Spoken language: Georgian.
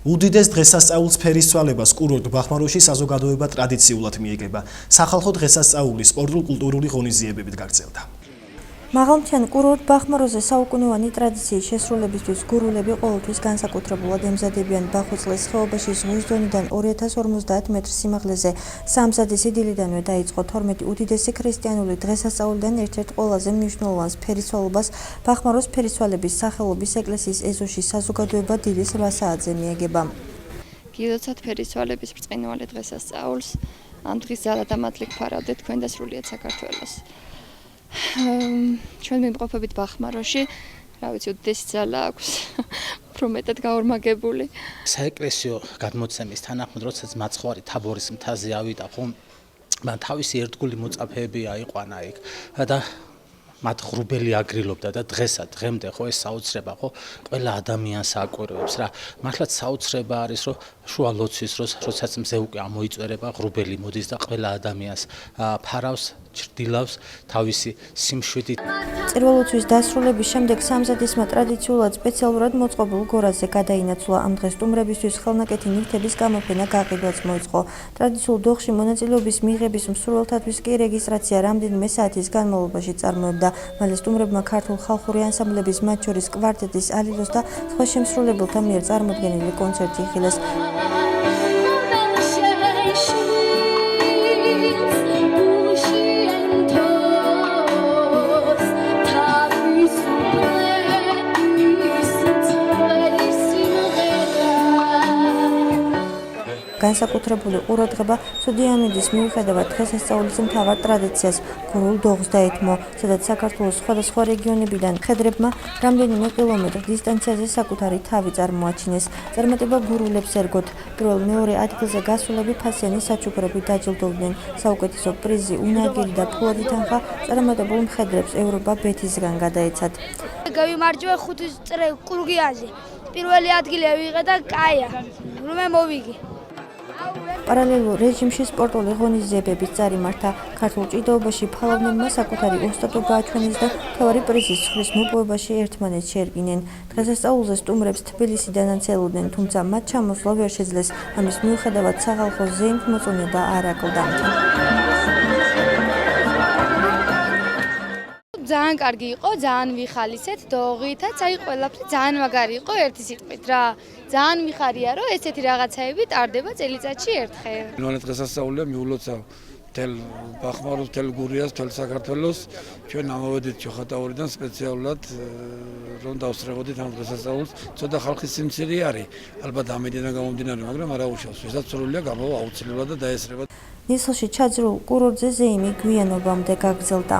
უდიდეს დღესასწაულს ფერისცვალებას კურორტ ბახმაროში საზოგადოება ტრადიციულად მიეგება. სახალხო დღესასწაული სპორტულ-კულტურული ღონისძიებებით გაგრძელდა. მაღალმთიან კურორტ ბახმაროზე საუკუნოვანი ტრადიციის შესრულებისთვის გურულები ყოველთვის განსაკუთრებულად ემზადებიან ბახვეწლის ხეობაში ზღვის დონიდან 2050 მეტრ სიმაღლეზე. სამზადის იდილიდანვე დაიწყო 12 უდიდესი ქრისტიანული დღესასწაულიდან ერთ-ერთ ყველაზე მნიშვნელოვანს ფერისცვალებას ბახმაროს ფერისცვალების სახელობის ეკლესიის ეზოში საზოგადოება დიდი 8 საათზე მიეგება. გილოცავთ ფერისცვალების ბრწყინვალე დღესასწაულს. ამ დღის ძალა და მადლი გფარავდეთ თქვენ და სრულიად საქართველოს. ჩვენ მიმყოფებით ბახმაროში, რა ვიცი, უდიდესი ძალა აქვს, უფრო მეტად გაორმაგებული. საეკლესიო გადმოცემის თანახმად, როდესაც მაცხვარი თაბორის მთაზე ავიდა, ხომ მან თავისი ერთგული მოწაფეები აიყვანა იქ და მათ ღრუბელი აგრილობდა და დღემდე ხო ეს საოცრება ხო ყველა ადამიანს აკვირვებს რა. მართლაც საოცრება არის, რომ შუა ლოცვის როდესაც მზე უკვე ამოიწერება, ღრუბელი მოდის და ყველა ადამიანს ფარავს, ჭრდილავს თავისი სიმშვიდით. წირველოცვის დასრულების შემდეგ სამზადისმა ტრადიციულად სპეციალურად მოწყობილ გორაზე გადაინაცვლა. ამ დღეს სტუმრებისთვის ხელნაკეთი ნივთების გამოფენა გაყიდვაც მოიწყო. ტრადიციულ დოხში მონაწილეობის მიღების მსურველთათვის კი რეგისტრაცია რამდენიმე საათის განმავლობაში წარმოებდა. მალე სტუმრებმა ქართულ ხალხური ანსამბლების, მათ შორის კვარტეტის, ალილოს და სხვა შემსრულებელთა მიერ წარმოდგენილი კონცერტი იხილეს. განსაკუთრებული ყურადღება სუდიანუდის მიუხედავად დღესასწაულის მთავარ ტრადიციას გურულ დოღს დაეთმო, სადაც საქართველოს სხვადასხვა რეგიონებიდან მხედრებმა რამდენიმე კილომეტრ დისტანციაზე საკუთარი თავი წარმოაჩინეს. წარმატება გურულებს ერგოთ. პირველ-მეორე ადგილზე გასულები ფასიანი საჩუქრებით დაჯილდოვდნენ. საუკეთესო პრიზი, უნაგირი და ფულადი თანხა წარმატებულ მხედრებს ევროპა ბეთისგან გადაეცათ. გავიმარჯვე 5 წრე კურგიაზე. პირველი ადგილი ავიღე და კაია. რომე მოვიგე. პარალელურ რეჟიმში სპორტული ღონისძიებების წარიმართა. ქართულ ჭიდაობაში ფალავნებმა საკუთარი ოსტატო გააჩვენეს და მთავარი პრიზის ცხვრის მოპოვებაში ერთმანეთს შეერგნენ. დღესასწაულზე სტუმრებს თბილისიდან აცელოდნენ, თუმცა მათ ჩამოსვლა ვერ შეძლეს. ამის მიუხედავად სახალხო ზეიმთმოწონება არ აკლდა. ძალიან კარგი იყო, ძალიან ვიხალისეთ დოღითაც, აი ყველაფერი ძალიან მაგარი იყო ერთი სიტყვით რა. ძალიან მიხარია, რომ ესეთი რაღაცაები ტარდება წელიწადში ერთხელ. ნონა დღესასწაულია მიულოცავ მთელ ბახმაროს, მთელ გურიას, მთელ საქართველოს. ჩვენ ამოვედით ჩოხატაურიდან სპეციალურად რომ დავსწრებოდით ამ დღესასწაულს. ცოტა ხალხის სიმცირე არის, ალბათ ამედიდან გამომდინარე, მაგრამ არა უშავს. ვისაც სრულია გამოვა აუცილებლად და დაესწრება. ნისლში ჩაძრულ კურორტზე ზეიმი გვიანობამდე გაგრძელდა.